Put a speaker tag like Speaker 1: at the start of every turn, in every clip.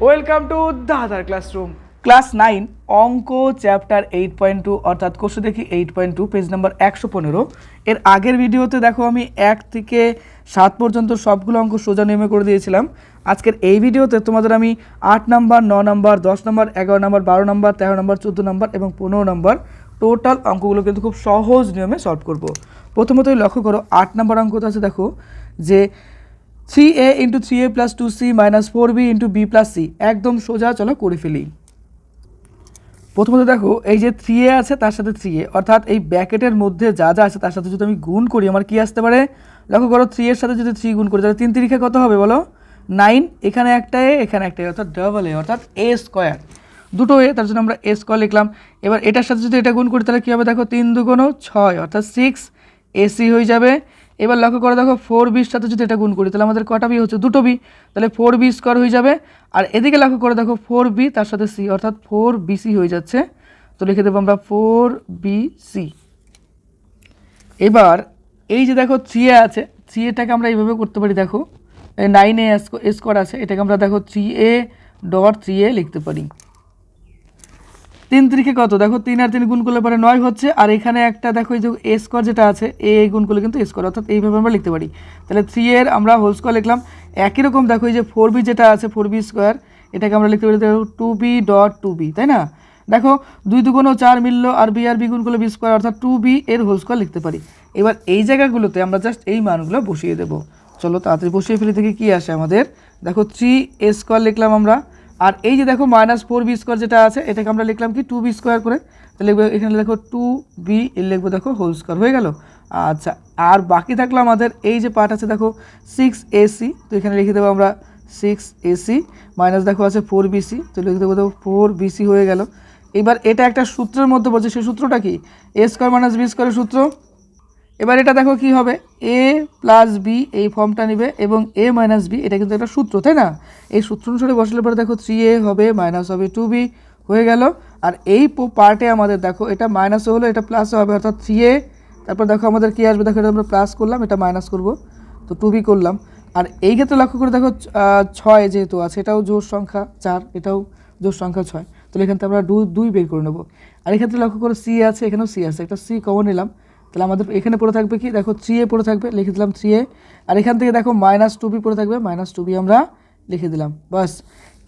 Speaker 1: Welcome to দাদার classroom class 9 অঙ্ক chapter 8.2 অর্থাৎ কোর্সে দেখি 8.2 পেজ নাম্বার 115। এর আগের ভিডিওতে দেখো আমি 1 থেকে 7 পর্যন্ত সবগুলো অঙ্ক সোজা নিয়মে করে দিয়েছিলাম। আজকের এই ভিডিওতে তোমাদের আমি 8 number 9 number 10 number 11 number 12 number 13 number 14 number এবং 15 নাম্বার টোটাল অঙ্কগুলো কিন্তু খুব সহজ নিয়মে সলভ করব। প্রথমতই লক্ষ্য করো 8 নাম্বার অঙ্কটা আছে, দেখো যে 3a × 3a + 2c - 4b × b + c একদম সোজা, চলো করে ফেলি। প্রথমত দেখো এই যে 3a আছে তার সাথে 3a অর্থাৎ এই ব্র্যাকেটের মধ্যে যা যা আছে তার সাথে যদি আমি গুণ করি আমার কি আসতে পারে, লক্ষ্য করো 3 এর সাথে যদি 3 গুণ করি তাহলে 3 3 কত হবে বলো 9, এখানে একটা a এখানে একটা a অর্থাৎ ডাবল a অর্থাৎ a স্কয়ার, দুটো a তার জন্য আমরা a স্কয়ার লিখলাম। এবার এটার সাথে যদি এটা গুণ করি তাহলে কী হবে, দেখো 3 2 6 অর্থাৎ 6ac হয়ে যাবে। এবার লক্ষ্য করে দেখো 4b সাথে যদি এটা গুণ করি তাহলে আমাদের কটা বি হচ্ছে, দুটো বি, তাহলে 4b স্কয়ার হয়ে যাবে। আর এদিকে লক্ষ্য করে দেখো 4b তার সাথে c অর্থাৎ 4bc হয়ে যাচ্ছে, তো লিখে দেবো আমরা 4bc। এবার এই যে দেখো 3a আছে, 3aটাকে আমরা এইভাবে করতে পারি, দেখো 9a স্কয়ার আছে, এটাকে আমরা দেখো 3a.3a লিখতে পারি। 3 3 কত, দেখো 3 আর 3 গুণ করলে পরে 9 হচ্ছে, আর এখানে একটা দেখো এই যে a স্কয়ার যেটা আছে a গুণ করলে কিন্তু a স্কয়ার অর্থাৎ এইভাবে আমরা লিখতে পারি। তাহলে 3 এর আমরা হোল স্কয়ার লিখলাম। একই রকম দেখো এই যে 4b যেটা আছে 4b স্কয়ার, এটাকে আমরা লিখতে পারি 2b.2b, তাই না? দেখো 2 2 4 মিলল, আর b গুণ করলে b স্কয়ার অর্থাৎ 2b এর হোল স্কয়ার লিখতে পারি। এবার এই জায়গাগুলোতে আমরা জাস্ট এই মানগুলো বসিয়ে দেবো। চলো তাড়াতাড়ি বসিয়ে ফেলি, থেকে কি আসে আমাদের, দেখো 3a স্কয়ার লিখলাম আমরা, আর এই যে দেখো -4b স্কয়ার যেটা আছে এটাকে আমরা লিখলাম কি 2b স্কয়ার করে, তাহলে লিখবো এখানে দেখো 2b এর লিখবো দেখো হোল স্কয়ার হয়ে গেল। আচ্ছা, আর বাকি থাকলো আমাদের এই যে পার্ট আছে দেখো 6ac, তো এখানে লিখে দেবো আমরা 6ac মাইনাস দেখো আছে 4bc, তো লিখে দেবো দেখো 4bc হয়ে গেল। এবার এটা একটা সূত্রের মধ্যে বলছে, সেই সূত্রটা কি, a স্কয়ার - b স্কয়ারের সূত্র। এবার এটা দেখো কি হবে, a + b এই ফর্মটা নেবে এবং a - b এটা কিন্তু একটা সূত্র, তাই না? এই সূত্র অনুসারে বসলে পরে দেখো 3a হবে মাইনাস হবে 2b হয়ে গেল। আর এই পার্টে আমাদের দেখো এটা মাইনাসও হলো এটা প্লাসও হবে অর্থাৎ 3a, তারপর দেখো আমাদের কি আসবে, দেখো এটা আমরা প্লাস করলাম এটা মাইনাস করব, তো 2b করলাম। আর এই ক্ষেত্রে লক্ষ্য করে দেখো 6 যেহেতু আছে এটাও জোড় সংখ্যা 4, এটাও জোড় সংখ্যা 6, তাহলে এখান থেকে আমরা 2 বের করে নেব। আর এক্ষেত্রে লক্ষ্য করে c আছে, এখানেও c আছে, একটা c কমন নিলাম, তাহলে আমাদের এখানে পড়ে থাকবে কি, দেখো 3a পড়ে থাকবে, লিখে দিলাম 3a, আর এখান থেকে দেখো -2b পড়ে থাকবে, -2b আমরা লিখে দিলাম, বাস।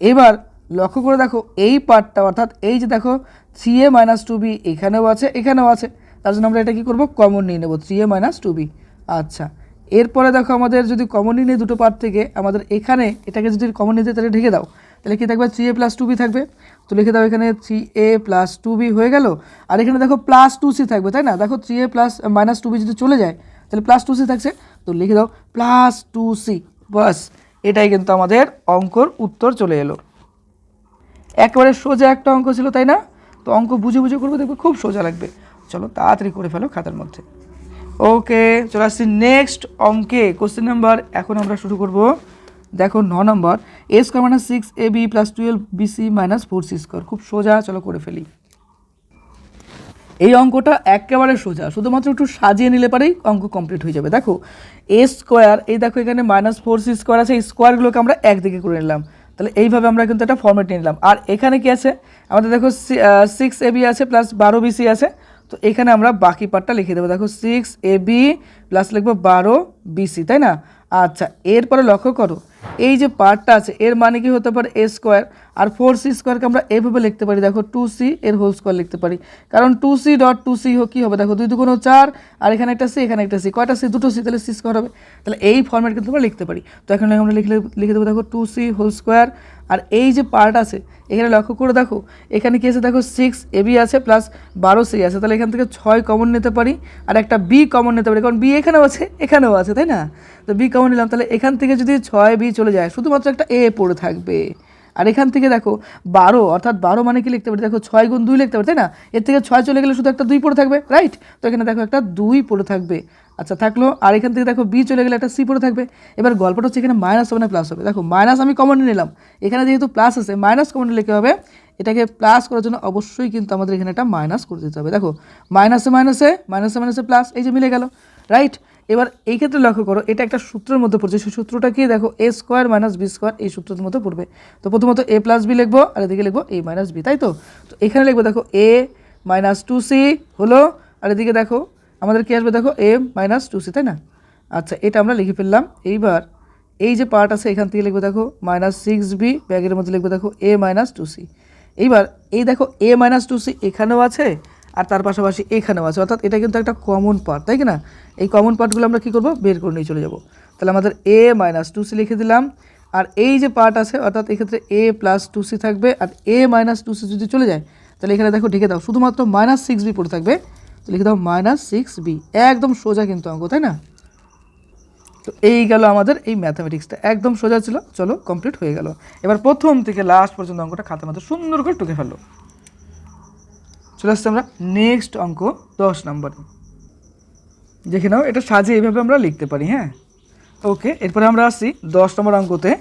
Speaker 1: এবার লক্ষ্য করে দেখো এই পার্টটা অর্থাৎ এই যে দেখো 3a - 2b এখানেও আছে এখানেও আছে, তার জন্য আমরা এটা কী করবো, কমন নিয়ে নেব 3a - 2b। আচ্ছা, এরপরে দেখো আমাদের যদি কমন নিয়ে দুটো পার্ট থেকে আমাদের এখানে এটাকে যদি কমন নিতে তাহলে ঢেকে দাও, তাহলে কি থাকবে 3a + 2b থাকবে, তো লিখে দাও এখানে 3a + 2b হয়ে গেল। আর এখানে দেখো +2c থাকবে, তাই না? দেখো 3a + -2b যদি চলে যায় তাহলে +2c থাকছে, তো লিখে দাও +2c, বাস। এটাই কিন্তু আমাদের অঙ্কর উত্তর চলে এলো। একেবারে সোজা একটা অঙ্ক ছিল, তাই না? তো অঙ্ক বুঝে বুঝে করবো, দেখবে খুব সোজা লাগবে। চলো তাড়াতাড়ি করে ফেলো খাতার মধ্যে। ওকে, চলে আসছি নেক্সট অঙ্কে, কোশ্চেন নাম্বার এখন আমরা শুরু করব। দেখো 9 নম্বর, a² - 6ab + 12bc - 4c square, খুব সোজা, চলো করে ফেলি। এই অঙ্কটা একেবারে সোজা, শুধুমাত্র একটু সাজিয়ে নিলে পারেই অঙ্ক কমপ্লিট হয়ে যাবে। দেখো a স্কোয়ার, এই দেখো এখানে -4c স্কোয়ার আছে, এই স্কোয়ারগুলোকে আমরা একদিকে করে নিলাম, তাহলে এইভাবে আমরা কিন্তু একটা ফর্মেট নিয়ে নিলাম। আর এখানে কি আছে আমাদের, দেখো 6ab আছে প্লাস 12bc আছে, তো এখানে আমরা বাকি পার্টটা লিখে দেবো, দেখো 6ab প্লাস লিখবো 12bc, তাই না? আচ্ছা, এরপরে লক্ষ্য করো এই যে পার্টটা আছে এর মানে কি হতে পারে a স্কোয়ার, আর 4c স্কোয়ারকে আমরা এভাবে লিখতে পারি, দেখো 2c এর হোল স্কোয়ার লিখতে পারি, কারণ 2c.2c কী হবে, দেখো 2 2 4, আর এখানে একটা c এখানে একটা c, কয়টা c, দুটো c, তাহলে c স্কোয়ার হবে, তাহলে এই ফর্ম্যাট কিন্তু আমরা লিখতে পারি। তো এখন আমরা লিখে দেবো দেখো 2c হোল স্কোয়ার। আর এই যে পার্ট আছে এখানে লক্ষ্য করে দেখো এখানে কি আছে, দেখো 6ab আছে প্লাস 12c আছে, তাহলে এখান থেকে 6 কমন নিতে পারি, আর একটা b কমন নিতে পারি, কারণ b এখানেও আছে এখানেও আছে, তাই না? তো b কমন নিলাম, তাহলে এখান থেকে যদি 6b চলে যায় শুধুমাত্র একটা a পড়ে থাকবে। আর এখান থেকে দেখো 12 অর্থাৎ 12 মানে কি লিখতে পারি, দেখো 6 × 2 লিখতে পারি, তাই না? এর থেকে 6 চলে গেলে শুধু একটা 2 পড়ে থাকবে, রাইট? তো এখানে দেখো একটা 2 পড়ে থাকবে। আচ্ছা থাকলো, আর এখান থেকে দেখো b চলে গেলে একটা c পড়ে থাকবে। এবার গল্পটা হচ্ছে এখানে মাইনাস হবে না প্লাস হবে, দেখো মাইনাস আমি কমন নিয়ে নিলাম, এখানে যেহেতু প্লাস আছে মাইনাস কমন নিলে কী হবে, এটাকে প্লাস করার জন্য অবশ্যই কিন্তু আমাদের এখানে একটা মাইনাস করে দিতে হবে। দেখো মাইনাসে মাইনাসে মাইনাসে মাইনাসে প্লাস, এই যে মিলে গেল, রাইট? এবার এই ক্ষেত্রে লক্ষ্য করো এটা একটা সূত্রের মধ্যে পড়ছে, সেই সূত্রটা কি দেখো a square minus B square এই সূত্রের মধ্যে পড়বে। তো প্রথমত a প্লাস বি লিখবো আর এদিকে লিখবো a মাইনাস বি, তাই তো। তো এখানে লিখবো দেখো a মাইনাস টু সি হলো, আর এদিকে দেখো আমাদের কী আসবে দেখো a মাইনাস টু সি, তাই না। আচ্ছা এটা আমরা লিখে ফেললাম। এইবার এই যে পার্ট আছে এখান থেকে লিখবো দেখো মাইনাস সিক্স বি, ব্যাগের মধ্যে লিখবো দেখো a মাইনাস টু সি। এইবার এই দেখো a মাইনাস টু সি এখানেও আছে আর তার পাশাপাশি এখানেও আছে, অর্থাৎ এটা কিন্তু একটা কমন পার্ট, তাই কি না। এই কমন পার্টগুলো আমরা কী করবো, বের করে নিয়ে চলে যাব। তাহলে আমাদের a মাইনাস টু সি লিখে দিলাম, আর এই যে পার্ট আছে অর্থাৎ এক্ষেত্রে a প্লাস টু সি থাকবে, আর a মাইনাস টু সি যদি চলে যায় তাহলে এখানে দেখো ঢেকে দাও, শুধুমাত্র মাইনাস সিক্স বি পড়ে থাকবে। তো লিখে দাও মাইনাস সিক্স বি, একদম সোজা কিন্তু অঙ্ক, তাই না। তো এই গেল আমাদের এই ম্যাথামেটিক্সটা, একদম সোজা ছিল। চলো কমপ্লিট হয়ে গেল। এবার প্রথম থেকে লাস্ট পর্যন্ত অঙ্কটা খাতার মধ্যে সুন্দর করে টুকে ফেলো। চলে আসছে আমরা নেক্সট অঙ্ক 10 নম্বরে। দেখে নাও এটা সাজিয়ে এইভাবে আমরা লিখতে পারি, হ্যাঁ। ওকে, এরপরে আমরা আসছি 10 নম্বর অঙ্কতে।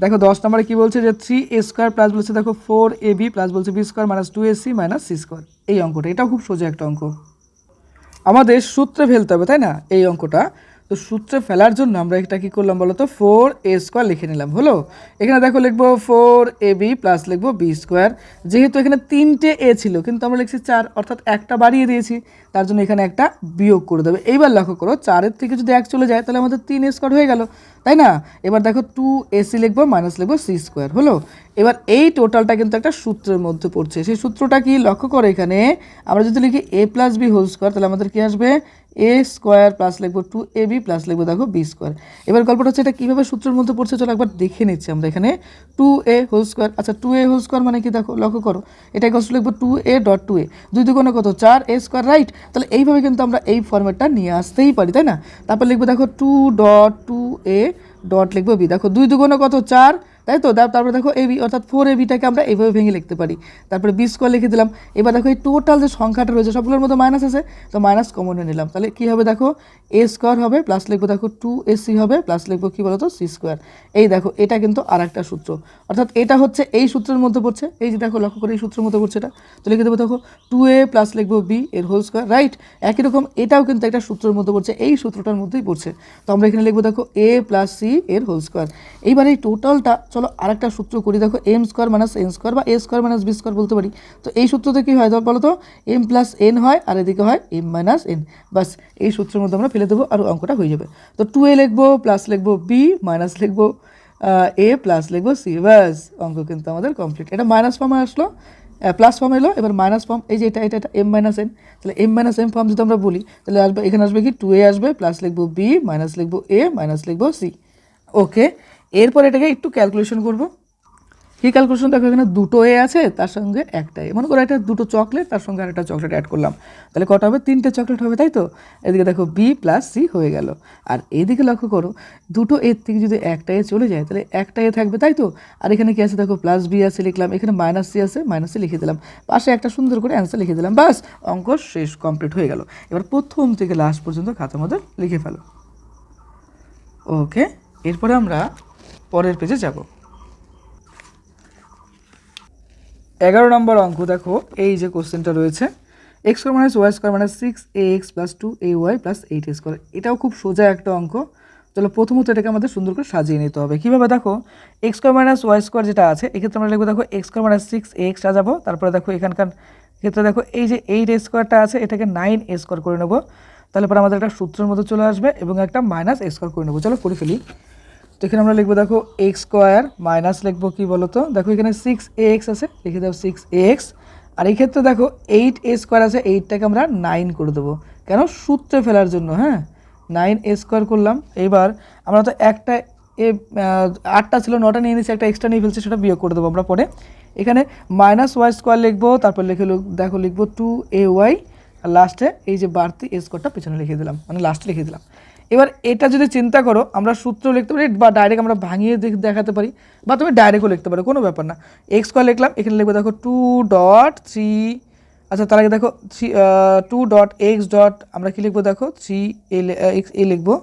Speaker 1: দেখো 10 নম্বরে কী বলছে যে 3a স্কোয়ার প্লাস বলছে দেখো 4ab প্লাস বলছে b square minus 2ac minus c square. এই অঙ্কটা এটাও খুব সোজা একটা অঙ্ক, আমাদের সূত্রে ফেলতে হবে, তাই না এই অঙ্কটা। তো সূত্রে ফেলার জন্য আমরা এটা কী করলাম বলো তো, 4a স্কোয়ার লিখে নিলাম, হলো। এখানে দেখো লিখবো 4ab প্লাস লিখবো b স্কোয়ার। যেহেতু এখানে 3টে a ছিল কিন্তু আমরা লিখছি 4, অর্থাৎ একটা বাড়িয়ে দিয়েছি, তার জন্য এখানে একটা বিয়োগ করে দেবে। এইবার লক্ষ্য করো 4-এর থেকে যদি 1 চলে যায় তাহলে আমাদের 3a স্কোয়ার হয়ে গেল, তাই না। এবার দেখো 2ac লিখবো মাইনাস লিখবো c স্কোয়ার, হলো। এবার এই টোটালটা কিন্তু একটা সূত্রের মধ্যে পড়ছে, সেই সূত্রটা কি লক্ষ্য করো। এখানে আমরা যদি লিখি a plus B whole square তাহলে আমাদের কী আসবে, a স্কোয়ার প্লাস লিখবো 2ab প্লাস লিখবো দেখো b স্কোয়ার। এবার গল্পটা হচ্ছে এটা কীভাবে সূত্রের মধ্যে পড়ছে চলো একবার দেখে নিচ্ছি আমরা। এখানে 2a হোল স্কোয়ার, আচ্ছা 2a হোল স্কোয়ার মানে কি দেখো লক্ষ্য করো, এটা কষ্ট লিখবো 2a ডট 2a, দুই দুগুণে কত 4a স্কোয়ার, রাইট। তাহলে এইভাবে কিন্তু আমরা এই ফর্মেটটা নিয়ে আসতেই পারি, তাই না। তারপর লিখবো দেখো 2.2a ডট লিখবো b, দেখো দুই দুগুণে কত 4, তাই তো। তারপরে দেখো এবি অর্থাৎ 4ab-টাকে আমরা এইভাবে ভেঙে লিখতে পারি। তারপরে বি স্কোয়ার লিখে দিলাম। এবার দেখো এই টোটাল যে সংখ্যাটা রয়েছে সবগুলোর মধ্যে মাইনাস আছে, তো মাইনাস কমনে নিলাম। তাহলে কী হবে দেখো a স্কোয়ার হবে প্লাস লিখবো দেখো 2ac হবে প্লাস লিখবো কী বলতো c স্কোয়ার। এই দেখো এটা কিন্তু আর একটা সূত্র, অর্থাৎ এটা হচ্ছে এই সূত্রের মধ্যে পড়ছে। এই যে দেখো লক্ষ্য করে এই সূত্রের মধ্যে পড়ছে এটা, তো লিখে দেবো দেখো 2a প্লাস লিখবো b এর হোল স্কোয়ার, রাইট। একই রকম এটাও কিন্তু একটা সূত্রের মধ্যে পড়ছে, এই সূত্রটার মধ্যেই পড়ছে। তো আমরা এখানে লিখবো দেখো a প্লাস c এর হোল স্কোয়ার। এইবার এই টোটালটা চলো আরেকটা সূত্র করি, দেখো M square minus N square বা A square minus B square বলতে পারি। তো এই সূত্রতে কী হয় বলো তো, এম প্লাস এন হয় আর এদিকে হয় এম মাইনাস এন, বাস এই সূত্রের মধ্যে আমরা ফেলে দেবো আর অঙ্কটা হয়ে যাবে। তো 2a লিখবো প্লাস লিখবো বি মাইনাস লিখবো এ প্লাস লিখবো সি, বাস অঙ্ক কিন্তু আমাদের কমপ্লিট। এটা মাইনাস ফর্মে আসলো, প্লাস ফর্ম এলো, এবার মাইনাস ফর্ম, এই যে এটা এটা এটা এম মাইনাস এন। তাহলে এম মাইনাস এম ফর্ম যদি আমরা বলি তাহলে আসবে এখানে আসবে কি 2a আসবে প্লাস লিখবো বি মাইনাস লিখবো এ মাইনাস লিখবো সি। ওকে, এরপর এটাকে একটু ক্যালকুলেশন করবো। কী ক্যালকুলেশন দেখো, এখানে দুটো এ আছে তার সঙ্গে একটা এ, মনে করো এটা দুটো চকলেট তার সঙ্গে আরেকটা চকলেট অ্যাড করলাম, তাহলে কটা হবে 3টে চকলেট হবে, তাই তো। এদিকে দেখো বি প্লাস সি হয়ে গেল, আর এইদিকে লক্ষ্য করো দুটো এর থেকে যদি একটা এ চলে যায় তাহলে একটা এ থাকবে, তাই তো। আর এখানে কি আছে দেখো প্লাস বি আছে লিখলাম, এখানে মাইনাস সি আছে মাইনাস সি লিখে দিলাম, পাশে একটা সুন্দর করে অ্যান্সার লিখে দিলাম, বাস অঙ্ক শেষ, কমপ্লিট হয়ে গেল। এবার প্রথম থেকে লাস্ট পর্যন্ত খাতার মধ্যে লিখে ফেলো। ওকে, এরপরে আমরা পরের পেজে যাব। 11 নম্বর অঙ্ক দেখো, এই যে কোশ্চেনটা রয়েছে X square minus Y square minus 6ax plus 2ay plus 8a square. এটাও খুব সোজা একটা অঙ্ক। চলো প্রথমত এটাকে আমাদের সুন্দর করে সাজিয়ে নিতে হবে। কীভাবে দেখো, X square minus Y square যেটা আছে এক্ষেত্রে আমরা লিখবো দেখো এক্স স্কোয়ার মাইনাস 6ax সাজাবো। তারপরে দেখো এখানকার ক্ষেত্রে দেখো এই যে 8a স্কোয়ারটা আছে এটাকে 9a স্কোয়ার করে নেবো, তাহলে পরে আমাদের একটা সূত্রের মধ্যে চলে আসবে এবং একটা মাইনাস a স্কোয়ার করে নেবো। চলো করে ফেলি। তো এখানে আমরা লিখবো দেখো এক্স স্কোয়ার মাইনাস লিখবো কী বলো তো, দেখো এখানে 6ax আছে লিখে দাও 6ax, আর এই ক্ষেত্রে দেখো 8a স্কোয়ার আছে, 8টাকে আমরা 9 করে দেবো, কেন সূত্রে ফেলার জন্য, হ্যাঁ 9a স্কোয়ার করলাম। এবার আমরা তো একটা এ 8টা ছিল 9টা নিয়ে নিচ্ছি, একটা এক্সট্রা নিয়ে ফেলছি, সেটা বিয়োগ করে দেবো আমরা পরে। এখানে মাইনাস ওয়াই স্কোয়ার লিখবো, তারপর লিখে দেখো লিখবো 2ay, আর লাস্টে এই যে বাড়তি এ স্কোয়ারটা পেছনে লিখে দিলাম, মানে লাস্টে লিখে দিলাম। এবার এটা যদি চিন্তা করো আমরা সূত্র লিখতে পারি বা ডাইরেক্ট আমরা ভাঙিয়ে দেখাতে পারি, বা তুমি ডাইরেক্টও লিখতে পারো, কোনো ব্যাপার না। এক্স স্কোয়ার লিখলাম, এখানে লিখবো দেখো 2.3, আচ্ছা তার আগে দেখো 2.x ডট আমরা কী লিখবো দেখো 3a লিখবো,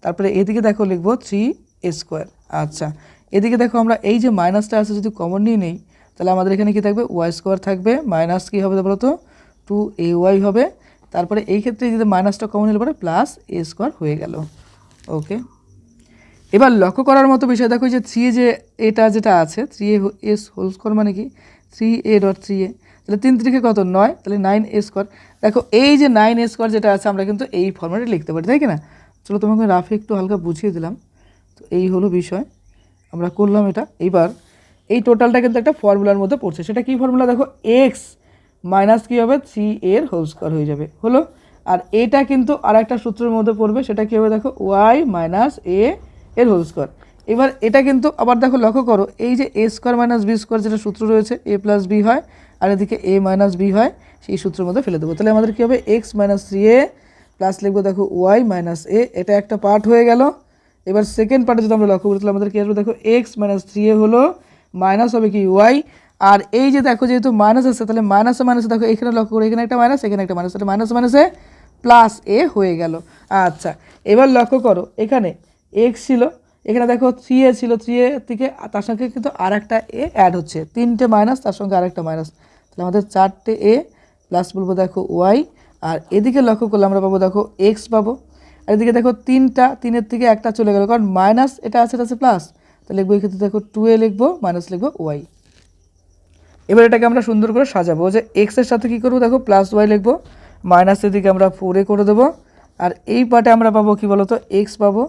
Speaker 1: তারপরে এদিকে দেখো লিখবো 3a স্কোয়ার। আচ্ছা এদিকে দেখো আমরা এই যে মাইনাসটা আছে যদি কমন নিয়ে নেই তাহলে আমাদের এখানে কী থাকবে ওয়াই স্কোয়ার থাকবে, মাইনাস কী হবে বলো তো 2ay হবে, তারপরে এই ক্ষেত্রে যদি মাইনাসটা কমন হলে পরে প্লাস এ স্কোয়ার হয়ে গেল। ওকে, এবার লক্ষ্য করার মতো বিষয় দেখো যে থ্রি যে এটা যেটা আছে থ্রি এ হোল স্কোয়ার মানে কি থ্রি এ ডট থ্রি এ, তাহলে 3 3 কত 9, তাহলে 9 এ স্কোয়ার। দেখো এই যে 9 এ স্কোয়ার যেটা আছে আমরা কিন্তু এই ফর্মেটে লিখতে পারি, তাই কি না? চলো তোমাকে রাফে একটু হালকা বুঝিয়ে দিলাম। তো এই হলো বিষয়, আমরা করলাম এটা। এইবার এই টোটালটা কিন্তু একটা ফর্মুলার মধ্যে পড়ছে, সেটা কি ফর্মুলা দেখো, এক্স মাইনাস কী হবে থ্রি এর হোল স্কোয়ার হয়ে যাবে, হলো। আর এটা কিন্তু আর একটা সূত্রের মধ্যে পড়বে, সেটা কী হবে দেখো, ওয়াই মাইনাস এ এর হোল স্কোয়ার। এবার এটা কিন্তু আবার দেখো লক্ষ্য করো, এই যে এ স্কোয়ার মাইনাস বি স্কোয়ার যেটা সূত্র রয়েছে, এ প্লাস বি হয় আর এদিকে এ মাইনাস বি হয়, সেই সূত্রের মধ্যে ফেলে দেবো। তাহলে আমাদের কী হবে, এক্স মাইনাস থ্রি এ প্লাস লিখবো দেখো ওয়াই মাইনাস এ, এটা একটা পার্ট হয়ে গেল। এবার সেকেন্ড পার্টে যদি আমরা লক্ষ্য করি তাহলে আমাদের কী আসবে দেখো, এক্স মাইনাস থ্রি এ হলো মাইনাস হবে কি ওয়াই, আর এই যে দেখো যেহেতু মাইনাস আছে তাহলে মাইনাসে মাইনাসে দেখো এখানে লক্ষ্য করি, এখানে একটা মাইনাস এখানে একটা মাইনাস, তাহলে মাইনাস মাইনাসে প্লাস এ হয়ে গেল। আচ্ছা, এবার লক্ষ্য করো এখানে এক্স ছিল, এখানে দেখো থ্রি এ ছিল, থ্রি এ থেকে তার সঙ্গে কিন্তু আর একটা এ অ্যাড হচ্ছে, 3টে মাইনাস তার সঙ্গে আরেকটা মাইনাস, তাহলে আমাদের 4টে এ প্লাস বলবো দেখো ওয়াই, আর এদিকে লক্ষ্য করলে আমরা পাবো দেখো এক্স পাবো, আর এদিকে দেখো 3টের থেকে একটা চলে গেল, কারণ মাইনাস এটা আছে প্লাস, তাহলে লিখবো এক্ষেত্রে দেখো 2a লিখবো মাইনাস লিখবো ওয়াই। এবার এটাকে আমরা সুন্দর করে সাজাবো, যে এক্সের সাথে কী করবো দেখো প্লাস ওয়াই লিখবো, মাইনাসের দিকে আমরা 4a করে দেবো, আর এই পার্টে আমরা পাবো কী বলো তো, এক্স পাবো,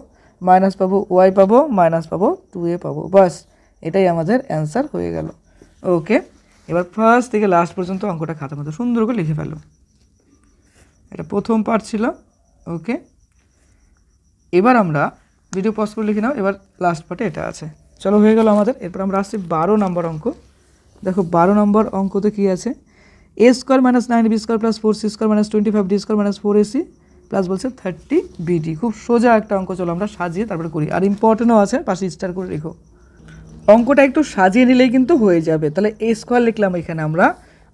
Speaker 1: মাইনাস পাবো ওয়াই পাবো, মাইনাস পাবো 2a পাবো, বাস এটাই আমাদের অ্যান্সার হয়ে গেল। ওকে, এবার ফার্স্ট থেকে লাস্ট পর্যন্ত অঙ্কটা খাতার মধ্যে সুন্দর করে লিখে ফেলো। এটা প্রথম পার্ট ছিল। ওকে, এবার আমরা ভিডিও পজ করে লিখে নাও, এবার লাস্ট পার্টে এটা আছে। চলো হয়ে গেল আমাদের। এরপর আমরা আসছি 12 নম্বর অঙ্ক। দেখো 12 নম্বর অঙ্কতে কী আছে, A square minus 9 B square plus 4 C square minus 25 D square minus 4 AC plus বলছে 30 বিডি। খুব সোজা একটা অঙ্ক, চলো আমরা সাজিয়ে তারপরে করি, আর ইম্পর্টেন্টও আছে, পাশে স্টার করে রেখো। অঙ্কটা একটু সাজিয়ে নিলেই কিন্তু হয়ে যাবে। তাহলে এ স্কোয়ার লিখলাম এখানে আমরা,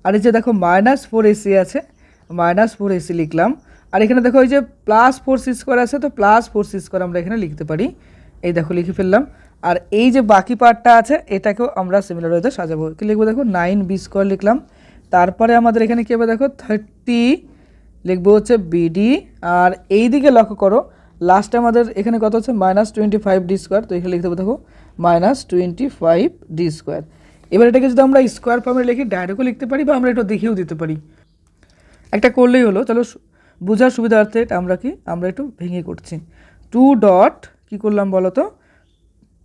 Speaker 1: আর এই যে দেখো মাইনাস 4 এসি আছে, মাইনাস 4 এসি লিখলাম, আর এখানে দেখো এই যে প্লাস 4 সি স্কোয়ার আছে, তো প্লাস 4 সি স্কোয়ার আমরা এখানে লিখতে পারি, এই দেখো লিখে ফেললাম। আর এই যে বাকি পার্টটা আছে এটাকেও আমরা সিমিলার ওয়েতে সাজাবো, কি লিখবো দেখো 9 বি স্কোয়ার লিখলাম, তারপরে আমাদের এখানে কী হবে দেখো 30 লিখবো হচ্ছে বিডি, আর এই দিকে লক্ষ্য করো লাস্টে আমাদের এখানে কত হচ্ছে মাইনাস 25 ডি স্কোয়ার, তো এখানে লিখতে হবে দেখো মাইনাস 25 ডি স্কোয়ার। এবার এটাকে যদি আমরা স্কোয়ার ফর্মে লিখি ডাইরেক্টও লিখতে পারি, বা আমরা এটা দেখিয়েও দিতে পারি, একটা করলেই হলো। চলো বোঝার সুবিধার্থে আমরা একটু ভেঙে করছি। 2 ডট কী করলাম বলো তো,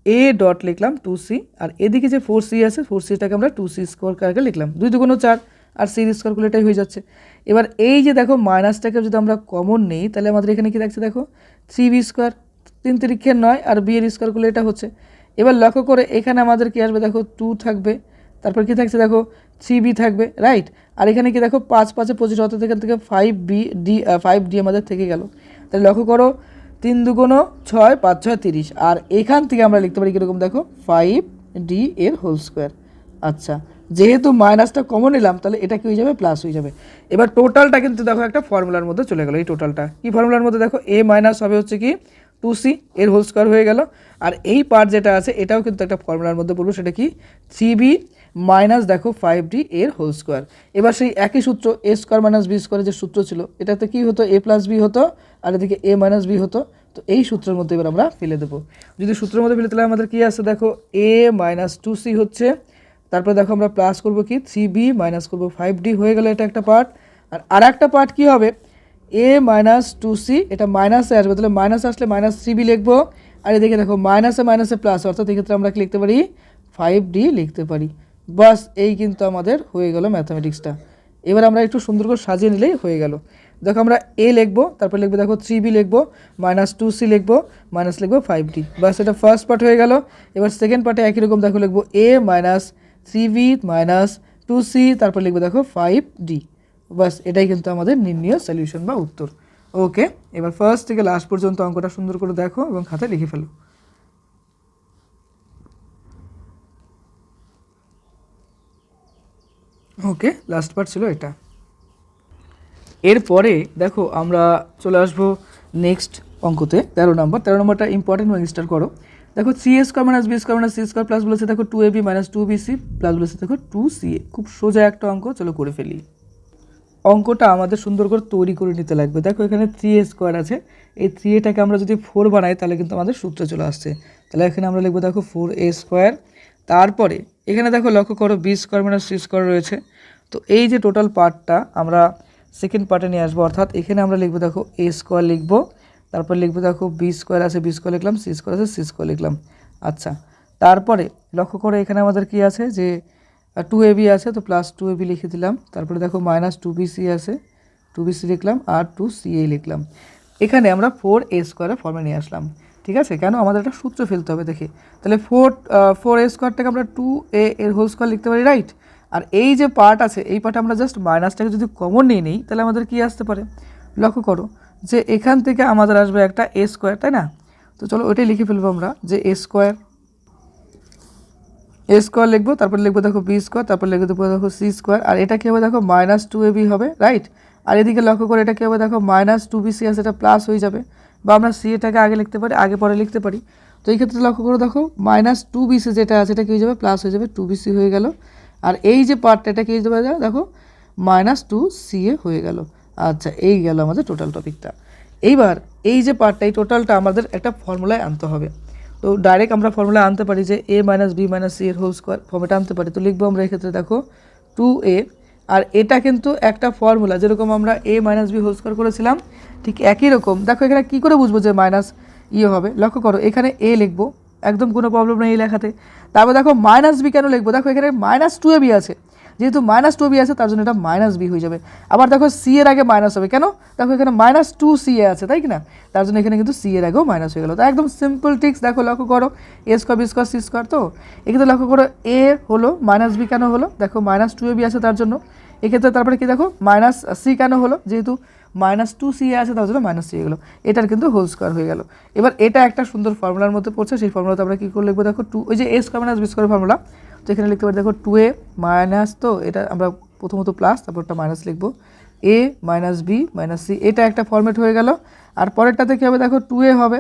Speaker 1: এ ডট লিখলাম 2c, আর এদিকে যে 4c আছে 4cটাকে আমরা 2c স্কোয়ার কারকে লিখলাম, 2 2 4 আর সির স্কোয়ার করলে এটাই হয়ে যাচ্ছে। এবার এই যে দেখো মাইনাসটাকে যদি আমরা কমন নেই তাহলে আমাদের এখানে কী থাকছে দেখো 3b স্কোয়ার, 3 3 9, আর বি এর স্কোয়ার করলে এটা হচ্ছে। এবার লক্ষ্য করে এখানে আমাদের কী আসবে দেখো 2 থাকবে, তারপর কী থাকছে দেখো 3b থাকবে, রাইট। আর এখানে কি দেখো 5 5 25 অর্থাৎ এখান থেকে 5d আমাদের থেকে গেল। তাহলে লক্ষ্য করো 3 2 6 5 6 30, আর এখান থেকে আমরা লিখতে পারি কীরকম দেখো 5d এর হোল স্কোয়ার। আচ্ছা, যেহেতু মাইনাসটা কমন নিলাম তাহলে এটা কি হয়ে যাবে, প্লাস হয়ে যাবে। এবার টোটালটা কিন্তু দেখো একটা ফর্মুলার মধ্যে চলে গেল। এই টোটালটা কি ফর্মুলার মধ্যে দেখো, এ মাইনাস হবে হচ্ছে কি 2c এর হোল স্কোয়ার হয়ে গেল, আর এই পার্ট যেটা আছে এটাও কিন্তু একটা ফর্মুলার মধ্যে পড়বো, সেটা কি 3b মাইনাস দেখো 5d এর হোল স্কোয়ার। এবার সেই একই সূত্র এ স্কোয়ার মাইনাস বি স্কোয়ারের যে সূত্র ছিল এটাতে কি হতো, এ প্লাস বি হতো, আর এদিকে এ মাইনাস বি হতো। তো এই সূত্রের মধ্যে এবার আমরা ফেলে দেবো। যদি সূত্রের মধ্যে ফেলে তাহলে আমাদের কী আছে দেখো, এ মাইনাস 2c হচ্ছে, তারপরে দেখো আমরা প্লাস করবো কি 3b মাইনাস করবো 5d হয়ে গেল, এটা একটা পার্ট। আর একটা পার্ট কী হবে, এ মাইনাস 2c, এটা মাইনাসে আসবে, তাহলে মাইনাস আসলে মাইনাস 3b লিখবো, আর এদিকে দেখো মাইনাসে মাইনাসে প্লাস, অর্থাৎ এক্ষেত্রে আমরা কি লিখতে পারি 5d লিখতে পারি। বাস এই কিন্তু আমাদের হয়ে গেল ম্যাথামেটিক্সটা। এবার আমরা একটু সুন্দর করে সাজিয়ে নিলেই হয়ে গেল। দেখো আমরা এ লিখবো, তারপর লিখবো দেখো 3b লিখবো, মাইনাস 2c লিখবো, মাইনাস লিখবো 5d, বাস এটা ফার্স্ট পার্ট হয়ে গেল। এবার সেকেন্ড পার্টে একই রকম দেখো লিখবো এ মাইনাস 3b মাইনাস 2c, তারপর লিখবো দেখো 5d, বাস এটাই কিন্তু আমাদের নির্ণীয় সলিউশন বা উত্তর। ওকে, এবার ফার্স্ট থেকে লাস্ট পর্যন্ত অঙ্কটা সুন্দর করে দেখো এবং খাতায় লিখে ফেলো। ওকে, লাস্ট পার্ট ছিল এটা। এরপরে দেখো আমরা চলে আসবো নেক্সট অঙ্কতে 13 নম্বরটা ইম্পর্টেন্ট এবং স্টার করো। দেখো see A square minus B square minus C square plus বলেছে দেখো 2ab মাইনাস 2bc প্লাস বলেছে দেখো 2ca। খুব সোজা একটা অঙ্ক, চলো করে ফেলি। অঙ্কটা আমাদের সুন্দর করে তৈরি করে নিতে লাগবে। দেখো এখানে 3a স্কোয়ার আছে, এই 3aটাকে আমরা যদি 4 বানাই তাহলে কিন্তু আমাদের সূত্র চলে আসছে। তাহলে এখানে আমরা লিখবো দেখো 4a স্কোয়ার, তারপরে এখানে দেখো লক্ষ্য করো b square minus c square রয়েছে। তো এই যে টোটাল পার্টটা আমরা সেকেন্ড পার্টে নিয়ে আসবো, অর্থাৎ এখানে আমরা লিখবো দেখো a স্কোয়ার লিখবো, তারপর লিখবো দেখো b স্কোয়ার আছে b স্কোয়ার লিখলাম, c স্কোয়ার আছে c স্কোয়ার লিখলাম। আচ্ছা, তারপরে লক্ষ্য করো এখানে আমাদের কি আছে যে 2ab আছে, তো প্লাস 2ab লিখে দিলাম। তারপরে দেখো মাইনাস 2bc আছে, 2bc লিখলাম আর 2ca লিখলাম। এখানে আমরা 4a স্কোয়ারের ফর্মে নিয়ে আসলাম। ঠিক আছে, কেন আমাদের একটা সূত্র ফেলতে হবে দেখে। তাহলে 4a স্কোয়ারটাকে আমরা 2a এর হোল স্কোয়ার লিখতে পারি, রাইট। আর এই যে পার্ট আছে এই পার্টে আমরা জাস্ট মাইনাসটাকে যদি কমন নিয়ে নিই তাহলে আমাদের কি আসতে পারে, লক্ষ্য করো যে এখান থেকে আমাদের আসবে একটা a স্কোয়ার, তাই না। তো চলো ওইটাই লিখে ফেলবো আমরা যে a স্কোয়ার লিখবো, তারপর লিখবো দেখো b স্কোয়ার, তারপর লিখবো দেখো c স্কোয়ার, আর এটা কী হবে দেখো মাইনাস 2ab হবে, রাইট। আর এদিকে লক্ষ্য করে এটা কী হবে দেখো মাইনাস 2bc আছে, এটা প্লাস হয়ে যাবে, বা আমরা c এটাকে আগে লিখতে পারি, আগে পরে লিখতে পারি। তো এই ক্ষেত্রে লক্ষ্য করে দেখো মাইনাস 2bc যেটা আছে এটা কী হয়ে যাবে প্লাস হয়ে যাবে, 2bc হয়ে গেল। আর এই যে পার্টটা এটা কী হয়ে যাবে দেখো মাইনাস 2ca হয়ে গেল। আচ্ছা, এই গেল আমাদের টোটাল টপিকটা। এইবার এই যে পার্টটা এই টোটালটা আমাদের একটা ফর্মুলায় আনতে হবে। তো ডাইরেক্ট আমরা ফর্মুলা আনতে পারি যে a minus b minus c এর হোল স্কোয়ার ফর্মেটা আনতে পারি। তো লিখবো আমরা এক্ষেত্রে দেখো 2a, আর এটা কিন্তু একটা ফর্মুলা, যেরকম আমরা a minus b whole square করেছিলাম ঠিক একই রকম। দেখো এখানে কী করে বুঝবো যে মাইনাস হবে, লক্ষ্য করো এখানে a লিখবো, একদম কোনো প্রবলেম নেই এই লেখাতে। তারপর দেখো মাইনাস b কেন লিখবো, দেখো এখানে মাইনাস 2ab আছে, যেহেতু মাইনাস 2b আছে তার জন্য এটা মাইনাস b হয়ে যাবে। আবার দেখো c এর আগে মাইনাস হবে কেন, দেখো এখানে মাইনাস 2ca আছে, তাই কি না, তার জন্য এখানে কিন্তু c এর আগেও মাইনাস হয়ে গেল। তো একদম সিম্পল ট্রিক্স, দেখো লক্ষ্য করো a square b square c square. তো এক্ষেত্রে লক্ষ্য করো a হলো মাইনাস b কেন হলো, দেখো মাইনাস 2ab আছে তার জন্য। এক্ষেত্রে তারপরে কি দেখো মাইনাস c কেন হলো, যেহেতু মাইনাস 2ca আছে তার জন্য মাইনাস c হয়ে গেলো, এটার কিন্তু হোল স্কোয়ার হয়ে গেল। এবার এটা একটা সুন্দর ফর্মুলার মধ্যে পড়ছে, সেই ফর্মুলাতে আমরা কী করে লিখবো দেখো 2, ওই যে a square minus b square formula. তো এখানে লিখতে পারি দেখো 2a মাইনাস, তো এটা আমরা প্রথমত প্লাস তারপরটা মাইনাস লিখবো, a minus b minus c, এটা একটা ফর্মেট হয়ে গেল। আর পরেরটাতে কী হবে দেখো 2a হবে,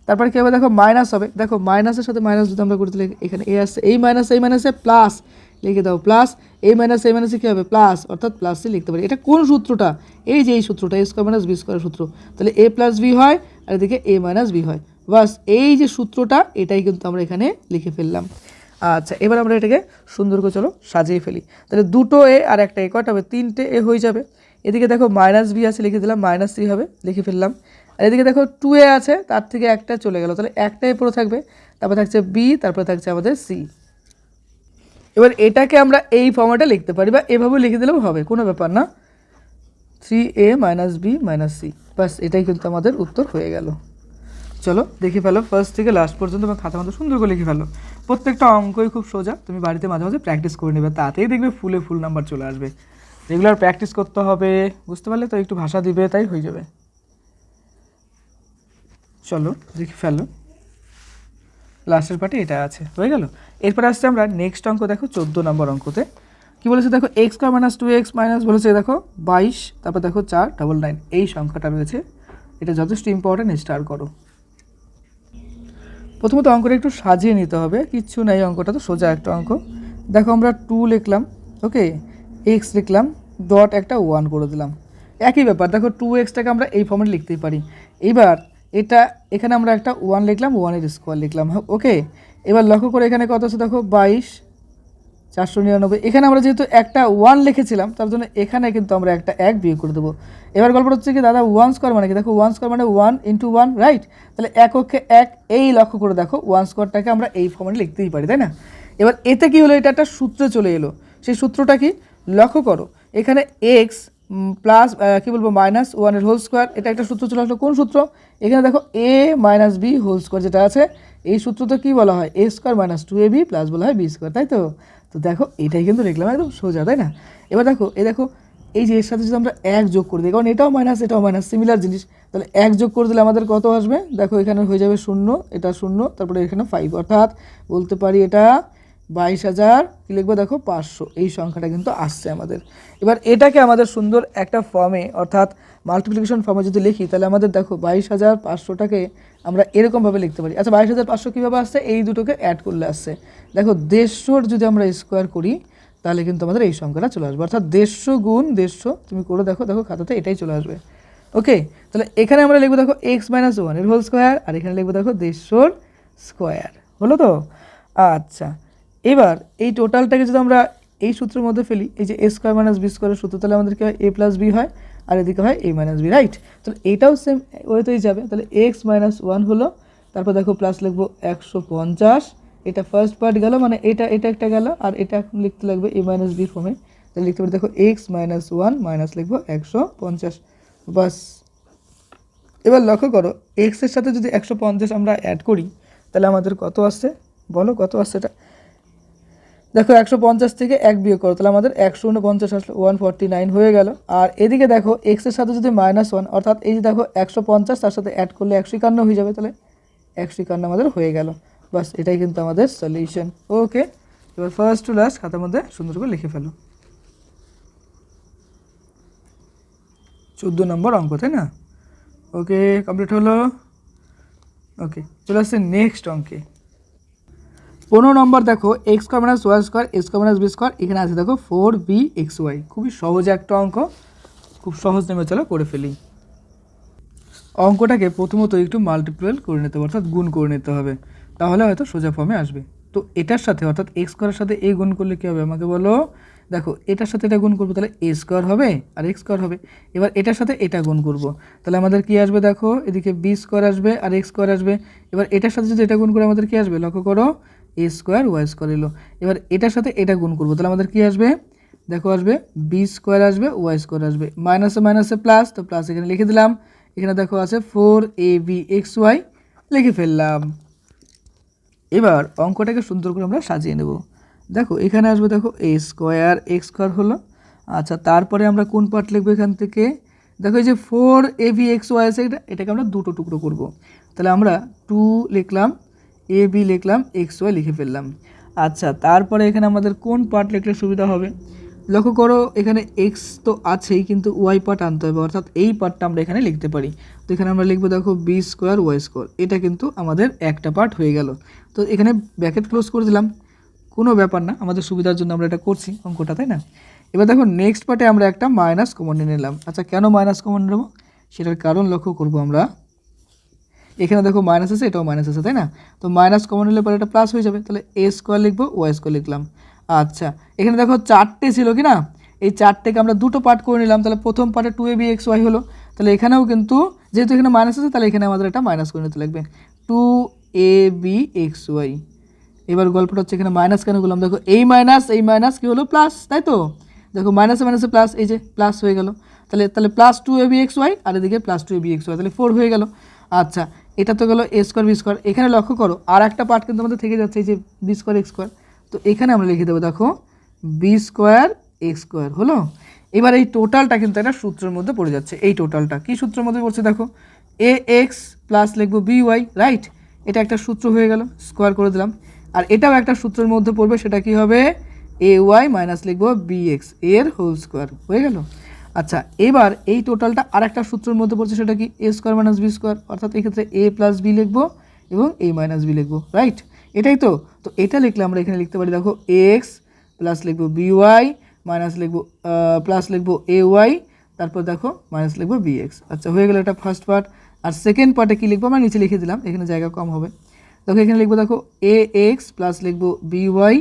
Speaker 1: তারপরে কী হবে দেখো মাইনাস হবে, দেখো মাইনাসের সাথে মাইনাস যদি আমরা করতে লিখি, এখানে a আসছে, এই মাইনাসে প্লাস লিখে দাও, প্লাস a মাইনাসে কী হবে প্লাস, অর্থাৎ প্লাস c লিখতে পারি। এটা কোন সূত্রটা, এই যে এই সূত্রটা a square minus b square সূত্র, তাহলে a প্লাস b হয় আর এদিকে a মাইনাস b হয়, বাস এই যে সূত্রটা এটাই কিন্তু আমরা এখানে লিখে ফেললাম। আচ্ছা, এবার আমরা এটাকে সুন্দর করে চলো সাজিয়ে ফেলি। তাহলে দুটো এ আর একটা এ কটা হবে, 3টে এ হয়ে যাবে। এদিকে দেখো মাইনাস বি আছে, লিখে দিলাম, মাইনাস সি হবে, লিখে ফেললাম। আর এদিকে দেখো 2a আছে, তার থেকে একটা চলে গেল, তাহলে একটা এ পুরো থাকবে, তারপর থাকছে বি, তারপরে থাকছে আমাদের সি। এবার এটাকে আমরা এই ফর্মেটে লিখতে পারি, বা এভাবে লিখে দিলেও হবে, কোনো ব্যাপার না। 3a minus B minus C, বাস এটাই কিন্তু আমাদের উত্তর হয়ে গেল। চলো দেখে ফেলো ফার্স্ট থেকে লাস্ট পর্যন্ত, এবং খাতা মতো সুন্দর করে লিখে ফেলো। প্রত্যেকটা অঙ্কই খুব সোজা, তুমি বাড়িতে মাঝে মাঝে প্র্যাকটিস করে নেবে, তাতেই দেখবে ফুল নাম্বার চলে আসবে। রেগুলার প্র্যাকটিস করতে হবে, বুঝতে পারলে তো, একটু ভাষা দিবে তাই হয়ে যাবে। চলো দেখে ফেলো, লাস্টের পার্টে এটা আছে, হয়ে গেল। এরপর আসছে আমরা নেক্সট অঙ্ক, দেখো 14 নম্বর অঙ্কতে কী বলেছে দেখো X square minus 2x minus বলেছে দেখো 22, তারপর দেখো 499, এই সংখ্যাটা রয়েছে, এটা যথেষ্ট ইম্পর্টেন্ট, স্টার করো। প্রথমত অঙ্কটা একটু সাজিয়ে নিতে হবে, কিচ্ছু নেই, অঙ্কটা তো সোজা একটা অঙ্ক। দেখো আমরা 2 লিখলাম, ওকে, এক্স লিখলাম, ডট একটা 1 করে দিলাম, একই ব্যাপার। দেখো 2xটাকে আমরা এই ফর্মেট লিখতেই পারি। এইবার এটা এখানে আমরা একটা 1 লিখলাম, 1-এর স্কোয়ার লিখলাম, ওকে। এবার লক্ষ্য করে এখানে কত আছে দেখো 22, 499। এখানে আমরা যেহেতু একটা 1 লিখেছিলাম তার জন্য এখানে কিন্তু আমরা একটা 1 বিয়োগ করে দেবো। এবার গল্পটা হচ্ছে কি দাদা 1 স্কোয়ার মানে কি, দেখো 1 স্কোয়ার মানে 1 ইন্টু 1, রাইট। তাহলে এক অক্ষে 1, এই লক্ষ্য করে দেখো 1 স্কোয়ারটাকে আমরা এই ফর্মেটে লিখতেই পারি, তাই না। এবার এতে কি হলো, এটা একটা সূত্রে চলে এলো। সেই সূত্রটা কি, লক্ষ্য করো এখানে এক্স প্লাস কী বলবো মাইনাস 1-এর হোল স্কোয়ার, এটা একটা সূত্র চলে আসলো। কোন সূত্র, এখানে দেখো a minus B whole square যেটা আছে, এই সূত্রটা কী বলা হয়, a square minus 2ab plus বলা হয় b স্কোয়ার, তাই তো। তো দেখো এটাই কিন্তু লিখলাম, একদম সোজা, তাই না। এবার দেখো এই যে এর সাথে যদি আমরা 1 যোগ করে দিই, কারণ এটাও মাইনাস এটাও মাইনাস, সিমিলার জিনিস, তাহলে 1 যোগ করে দিলে আমাদের কত আসবে, দেখো এখানে হয়ে যাবে 0, এটা 0, তারপরে এখানে 5, অর্থাৎ বলতে পারি এটা 22,000 কী লিখবো দেখো 500, এই সংখ্যাটা কিন্তু আসছে আমাদের। এবার এটাকে আমাদের সুন্দর একটা ফর্মে, অর্থাৎ মাল্টিপ্লিকেশন ফর্মে যদি লিখি, তাহলে আমাদের দেখো 22,500টাকে আমরা এরকমভাবে লিখতে পারি। আচ্ছা 22,500 কীভাবে আসছে, এই দুটোকে অ্যাড করলে আসছে। দেখো 150 যদি আমরা স্কোয়ার করি তাহলে কিন্তু আমাদের এই সংখ্যাটা চলে আসবে, অর্থাৎ 150 গুণ 150, তুমি করে দেখো, দেখো খাতাতে এটাই চলে আসবে। ওকে, তাহলে এখানে আমরা লিখবো দেখো x মাইনাস 1 এর হোল স্কোয়ার, আর এখানে লিখবো দেখো 150 স্কোয়ার, হলো তো? আচ্ছা, এবার এই টোটালটাকে যদি আমরা এই সূত্রের মধ্যে ফেলি, এই যে a স্কোয়ার মাইনাস বি স্কোয়ারের সূত্র, তাহলে আমাদের কি হয় a প্লাস বি হয়, আর এদিকে হয় a মাইনাস বি, রাইট? তাহলে এটাও সেম ওয়েতেই যাবে, তাহলে x মাইনাস 1 হলো, তারপর দেখো প্লাস লিখবো 150, এটা ফার্স্ট পার্ট গেল, মানে এটা একটা গেল, আর এটা এখন লিখতে লাগবে a মাইনাস বি ফর্মে, তাহলে লিখতে পারি দেখো x মাইনাস 1 মাইনাস লিখবো 150, বাস। এবার লক্ষ্য করো, x এর সাথে যদি 150 আমরা অ্যাড করি, তাহলে আমাদের কত আসছে, বলো কত আসছে এটা? দেখো 150 থেকে 1 বিয়োগ করো, তাহলে আমাদের 149 আসলো, 149 হয়ে গেল। আর এদিকে দেখো x এর সাথে যদি -1, অর্থাৎ এই যে দেখো 150 তার সাথে অ্যাড করলে 151 হয়ে যাবে, তাহলে 151 আমাদের হয়ে গেল, বাস। এটাই কিন্তু আমাদের সলিউশন। ওকে, এবার ফার্স্ট টু লাস্ট খাতার মধ্যে সুন্দর করে লিখে ফেলো। 14 নম্বর অঙ্ক, তাই না? ওকে, কমপ্লিট হলো। ওকে, চলে আসছে নেক্সট অঙ্কে। 15 নম্বর দেখো x square minus Y square A square minus B square, এখানে আছে দেখো 4bxy। খুবই সহজ একটা অঙ্ক, খুব সহজ নেমে, চলো করে ফেলি। অঙ্কটাকে প্রথমত একটু মাল্টিপ্লাই করে নিতে হবে, অর্থাৎ গুণ করে নিতে হবে, তাহলে হয়তো সোজা ফর্মে আসবে। তো এটার সাথে, অর্থাৎ x স্কোয়ারের সাথে a গুণ করলে কী হবে আমাকে বলো? দেখো এটার সাথে এটা গুণ করবো, তাহলে a স্কোয়ার হবে আর x স্কোয়ার হবে। এবার এটার সাথে এটা গুণ করব, তাহলে আমাদের কি আসবে? দেখো এদিকে b স্কোয়ার আসবে আর x স্কোয়ার আসবে। এবার এটার সাথে যদি এটা গুণ করে আমাদের কি আসবে? লক্ষ্য করো, a স্কোয়ার ওয়াই স্কোয়ার এলো। এবার এটার সাথে এটা গুণ করবো, তাহলে আমাদের কি আসবে? দেখো আসবে b স্কোয়ার আসবে, ওয়াই স্কোয়ার আসবে, মাইনাসে মাইনাসে প্লাস, তো প্লাস এখানে লিখে দিলাম। এখানে দেখো আছে 4abxy, লিখে ফেললাম। এবার অঙ্কটাকে সুন্দর করে আমরা সাজিয়ে নেব। দেখো এখানে আসবে, দেখো a স্কোয়ার x স্কোয়ার হলো। আচ্ছা, তারপরে আমরা কোন পার্ট লিখবো এখান থেকে? দেখো এই যে 4abxy আছে, এটাকে আমরা দুটো টুকরো করব, তাহলে আমরা 2 লিখলাম, ab লিখলাম, xy লিখে ফেললাম। আচ্ছা, তারপরে এখানে আমাদের কোন পার্ট লিখলে সুবিধা হবে? লক্ষ্য করো এখানে x তো আছেই, কিন্তু y পার্ট আনতে হবে, অর্থাৎ এই পার্টটা আমরা এখানে লিখতে পারি। তো এখানে আমরা লিখবো দেখো b স্কোয়ার ওয়াই স্কোয়ার, এটা কিন্তু আমাদের একটা পার্ট হয়ে গেল। তো এখানে ব্র্যাকেট ক্লোজ করে দিলাম, কোনো ব্যাপার না, আমাদের সুবিধার জন্য আমরা এটা করছি অঙ্কটা, তাই না? এবার দেখো নেক্সট পার্টে আমরা একটা মাইনাস কমন নিয়ে নিলাম। আচ্ছা, কেন মাইনাস কমন নেব সেটার কারণ লক্ষ্য করব আমরা। এখানে দেখো মাইনাস আছে, এটাও মাইনাস আছে, তাই না? তো মাইনাস কমন নিলে পরে এটা প্লাস হয়ে যাবে, তাহলে a স্কোয়ার লিখবো, ওয়াই স্কোয়ার লিখলাম। আচ্ছা, এখানে দেখো 4টে ছিল কি না, এই 4টেকে আমরা দুটো পার্ট করে নিলাম, তাহলে প্রথম পার্টে 2abxy হলো। তাহলে এখানেও কিন্তু যেহেতু এখানে মাইনাস আছে, তাহলে এখানে আমাদের এটা মাইনাস করে নিতে লাগবে, 2abxy। এবার গল্পটা হচ্ছে এখানে মাইনাস কেন করলাম? দেখো এই মাইনাস কি হলো? প্লাস, তাই তো? দেখো মাইনাসে মাইনাসে প্লাস, এই যে প্লাস হয়ে গেল, তাহলে প্লাস 2abxy, আর এদিকে প্লাস 2abxy, তাহলে 4 হয়ে গেল। আচ্ছা, এটা তো গেলো a স্কোয়ার বি স্কোয়ার। এখানে লক্ষ্য করো আর একটা পার্ট কিন্তু আমাদের থেকে যাচ্ছে, এই যে বি স্কোয়ার এক্স স্কোয়ার। তো এখানে আমরা লিখে দেবো দেখো বি স্কোয়ার এক্স স্কোয়ার হলো। এবার এই টোটালটা কিন্তু একটা সূত্রের মধ্যে পড়ে যাচ্ছে। এই টোটালটা কি সূত্রের মধ্যে পড়ছে? দেখো এ এক্স প্লাস লিখবো বি ওয়াই, রাইট? এটা একটা সূত্র হয়ে গেল, স্কোয়ার করে দিলাম। আর এটাও একটা সূত্রের মধ্যে পড়বে, সেটা কি হবে? এ ওয়াই মাইনাস লিখবো বি এক্স এর হোল স্কোয়ার, হয়ে গেল। আচ্ছা, এবার এই টোটালটা আর একটা সূত্রের মধ্যে পড়ছে, সেটা কি? এ স্কোয়ার মাইনাস বি স্কোয়ার, অর্থাৎ এক্ষেত্রে এ প্লাস বি লিখবো এবং এ মাইনাস বি লিখবো, রাইট? এটাই তো। তো এটা লিখলে আমরা এখানে লিখতে পারি দেখো এক্স প্লাস লিখবো বি ওয়াই মাইনাস লিখবো প্লাস লিখবো এ ওয়াই, তারপর দেখো মাইনাস লিখবো বি এক্স। আচ্ছা, হয়ে গেল এটা ফার্স্ট পার্ট। আর সেকেন্ড পার্টে কী লিখবো? আমরা নিচে লিখে দিলাম, এখানে জায়গা কম হবে। দেখো এখানে লিখবো দেখো এ এক্স প্লাস লিখবো বি ওয়াই,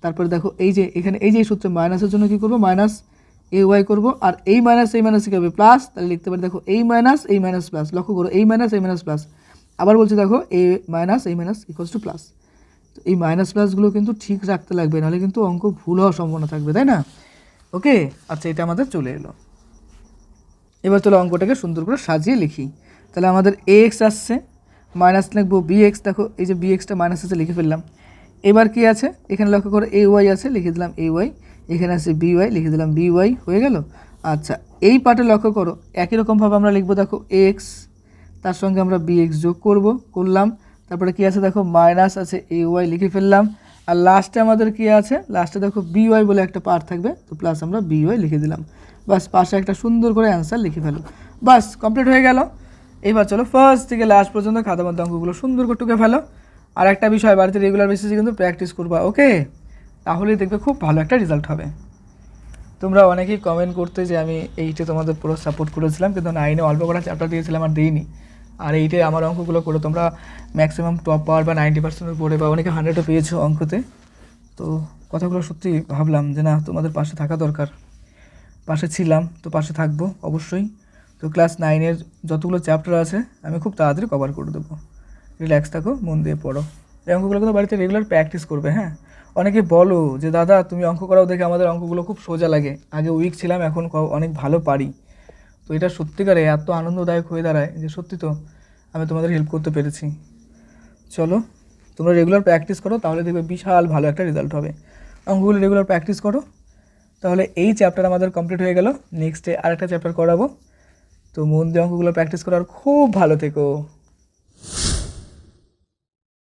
Speaker 1: তারপরে দেখো এই যে এখানে এই যে সূত্র মাইনাসের জন্য কী করবো? মাইনাস এ ওয়াই করবো, আর এই মাইনাস কী হবে? প্লাস, তাহলে লিখতে পারি দেখো এই মাইনাস প্লাস। লক্ষ্য করো এই মাইনাস প্লাস, আবার বলছি দেখো এই মাইনাস ইকুয়ালস টু প্লাস। তো এই মাইনাস প্লাসগুলো কিন্তু ঠিক রাখতে লাগবে, নাহলে কিন্তু অঙ্ক ভুল হওয়ার সম্ভাবনা থাকবে, তাই না? ওকে, আচ্ছা, এটা আমাদের চলে এলো। এবার চলো অঙ্কটাকে সুন্দর করে সাজিয়ে লিখি। তাহলে আমাদের এ এক্স আসছে, মাইনাস লিখবো বি এক্স, দেখো এই যে বি এক্সটা মাইনাস আছে, লিখে ফেললাম। এবার কি আছে? এখানে লক্ষ্য করো এ ওয়াই আছে, লিখে দিলাম এ ওয়াই। এখানে আছে বি ওয়াই, লিখে দিলাম বি ওয়াই, হয়ে গেল। আচ্ছা, এই পার্টে লক্ষ্য করো একই রকমভাবে আমরা লিখবো দেখো এক্স, তার সঙ্গে আমরা বি এক্স যোগ করলাম। তারপরে কি আছে? দেখো মাইনাস আছে এ ওয়াই, লিখে ফেললাম। আর লাস্টে আমাদের কি আছে? লাস্টে দেখো বি ওয়াই বলে একটা পার্ট থাকবে, তো প্লাস আমরা বি ওয়াই লিখে দিলাম। বাস, পাশে একটা সুন্দর করে অ্যান্সার লিখে ফেলো। বাস, কমপ্লিট হয়ে গেল। এবার চলো ফার্স্ট থেকে লাস্ট পর্যন্ত খাতার মধ্যে অঙ্কগুলো সুন্দর করে টুকে ফেলো। আর একটা বিষয়, বাড়িতে রেগুলার বেসিসে কিন্তু প্র্যাকটিস করবা, ওকে? তাহলেই দেখবে খুব ভালো একটা রেজাল্ট হবে। তোমরা অনেকেই কমেন্ট করতে যে আমি এইটে তোমাদের পুরো সাপোর্ট করেছিলাম, কিন্তু 9-এ অল্প কটা চ্যাপ্টার দিয়েছিলাম আর দিইনি। আর এইটে আমার অঙ্কগুলো করে তোমরা ম্যাক্সিমাম টপ পাওয়ার বা 90% উপরে বা অনেকে 100ও পেয়েছো অঙ্কতে। তো কথাগুলো সত্যি ভাবলাম যে না, তোমাদের পাশে থাকা দরকার। পাশে ছিলাম, তো পাশে থাকবো অবশ্যই। তো ক্লাস 9-এর যতগুলো চ্যাপ্টার আছে আমি খুব তাড়াতাড়ি কভার করে দেবো। রিল্যাক্স থাকো, মন দিয়ে পড়ো। এই অঙ্কগুলো কিন্তু বাড়িতে রেগুলার প্র্যাকটিস করবে। হ্যাঁ, অনেকে বলো যে দাদা তুমি অঙ্ক করাও দেখে আমাদের অঙ্কগুলো খুব সোজা লাগে, আগে উইক ছিলাম এখন অনেক ভালো পারি। তো এটা সত্যিকারে এত আনন্দদায়ক হয়ে দাঁড়ায় যে সত্যি তো আমি তোমাদের হেল্প করতে পেরেছি। চলো, তোমরা রেগুলার প্র্যাকটিস করো, তাহলে দেখবে বিশাল ভালো একটা রেজাল্ট হবে। অঙ্কগুলো রেগুলার প্র্যাকটিস করো, তাহলে এই চ্যাপ্টার আমাদের কমপ্লিট হয়ে গেল। নেক্সটে আরেকটা চ্যাপ্টার করাবো। তো মন দিয়ে অঙ্কগুলো প্র্যাকটিস করো আর খুব ভালো থেকো।